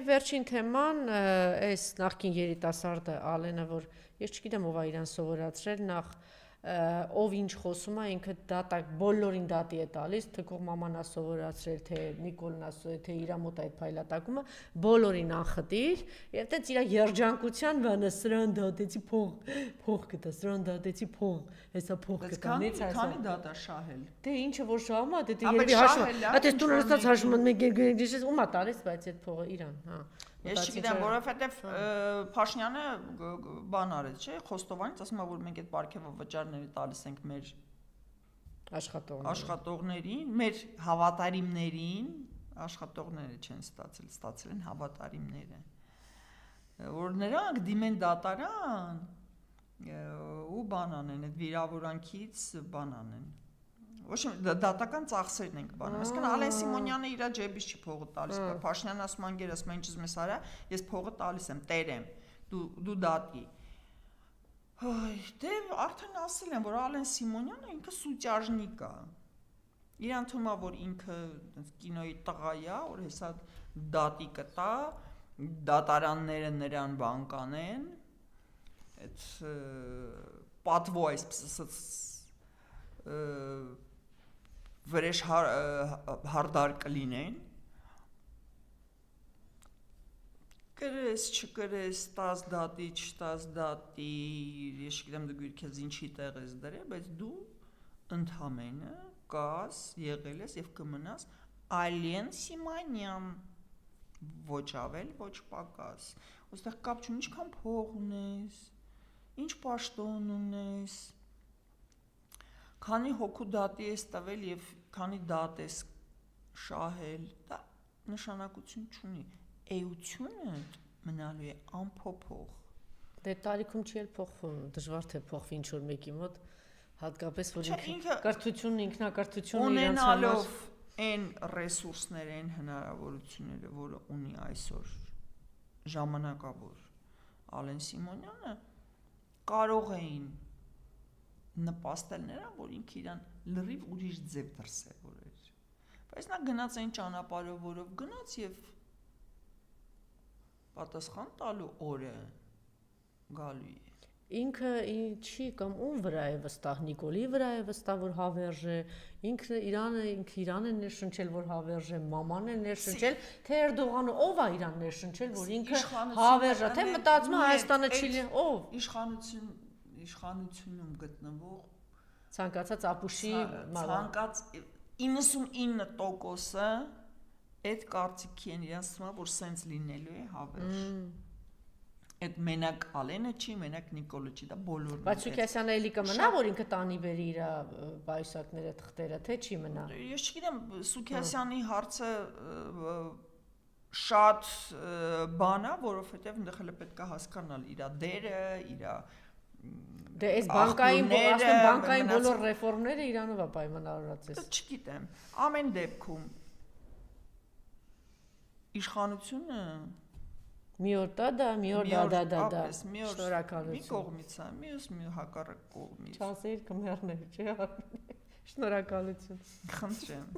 Եվ վերջին թեման, այս նախկին երիտասարդը Ալենը, որ ես չգիտեմ ով է իրան սովորացրել, նախ ով ինչ խոսում է, ինքը դատակ բոլորին դատի է տալիս, թկող մաման է սովորացրել, թե Նիկոլն է սովորացրել, թե իր մոտ այդ փայլատակումը, բոլորին անխտիր, եւ տենց իր երջանկության բանը սրան դատեցի փող կտա, սրան դատեցի փող, հեսա փող կտա, նենց ասա։ Քանի դատ է շահել։ Դե ինչը որ շահում է, դե երբի հաշվում, այդ դու նստած հաշվում ես ում է տալիս, բայց այդ փողը իրան, հա։ Ես չգիտեմ, որովհետև Փաշինյանը բան արեց, չէ՞, Խոստովանից ասում է, որ մենք այդ պարգևը վճարները տալիս ենք մեր աշխատողներին, մեր հավատարիմներին, աշխատողները չեն ստացել են հավատարիմները, որ նրանք դիմեն դատարան ու բան անեն, այդ վիրավորանքից բան անեն։ Ոչ դատական ծախսերն ենք բանում։ Այսինքն Ալեն Սիմոնյանը իր ջեբից չի փողը տալիս, Փաշինյանն ասում անգեր, ասում ինչ ուզում ես արա, ես փողը տալիս եմ, տերեմ, դու դատի։ Այ, դե արդեն ասել եմ, որ Ալեն Սիմոնյանը ինքը սուտյաժնիկ է։ Իրան թվում է, որ ինքը կինոյի տղա է, որ հեսա դատի կտա, դատարանները նրան բան կանեն, այդ պատվո այսպես վրեժ հարդար կլինեն, կրես, չկրես, տաս դատի, չտաս դատի, ես չգիտեմ դու քեզ ինչի տեղ ես դրել, բայց դու ընդհանրապես կաս, եղել ես եւ կմնաս Ալեն Սիմոնյան, ոչ ավել, ոչ պակաս, ոստեղ կապ չունի, ինչքան փող ունես, ինչ պաշտոն ունես, քանի հոգու դատի ես տվել եւ քանի դատ ես շահել, դա նշանակություն չունի։ Էությունը մնալու է անփոփոխ։ Դե տարիքում չի էլ փոխվում, դժվար թե փոխվի ինչ որ մեկի մոտ, հատկապես որ կրթությունն ինքնակրթությունը իրանց ունենալով այն ռեսուրսները, այն հնարավորությունները, որը ունի այսօր ժամանակավոր Ալեն Սիմոնյանը, կարող էին նպաստել նրան, որ ինքը իրան լրիվ ուրիշ ձև դրսևորեր։ Բայց նա գնաց այն ճանապարհով, որով գնաց եւ պատասխան տալու օրը գալու է։ Ինքը չի կամ ում վրա է վստահ, Նիկոլի վրա է վստահ, որ հավերժ է, ինքը իրան է ներշնչել, որ հավերժ է, մաման է ներշնչել, թե Էրդողանը ով է իրան ներշնչել, որ ինքը հավերժ է, թե մտածում է Հայաստանը չի ով իշխանությունում գտնվող ցանկացած ապուշի ցանկաց 99%-ը այդ կարծիքի են իրենց թվում, որ սենց լինելու է հավերժ։ Այդ մենակ Ալենը չի, մենակ Նիկոլը չի, դա բոլորն են։ Բայց Սուքիասյանը էլի կմնա, որ ինքը տանի բերի իր բայսակները, թղթերը, թե չի մնա։ Ես չգիտեմ, Սուքիասյանի հարցը շատ բան է, որովհետև այնտեղ էլ պետք է հասկանալ իր դերը, իր Դե այս բանկային բոլոր ռեֆորմները իրանով է պայմանավորված։ Չգիտեմ, ամեն դեպքում իշխանությունը մի օր դա, մի օր դա։ Շնորհակալություն։ Մի կողմից է, մյուս մի հակառակ կողմից։ Չասեիր կմեռներ, չէ՞։ Շնորհակալություն։ Խնդրեմ։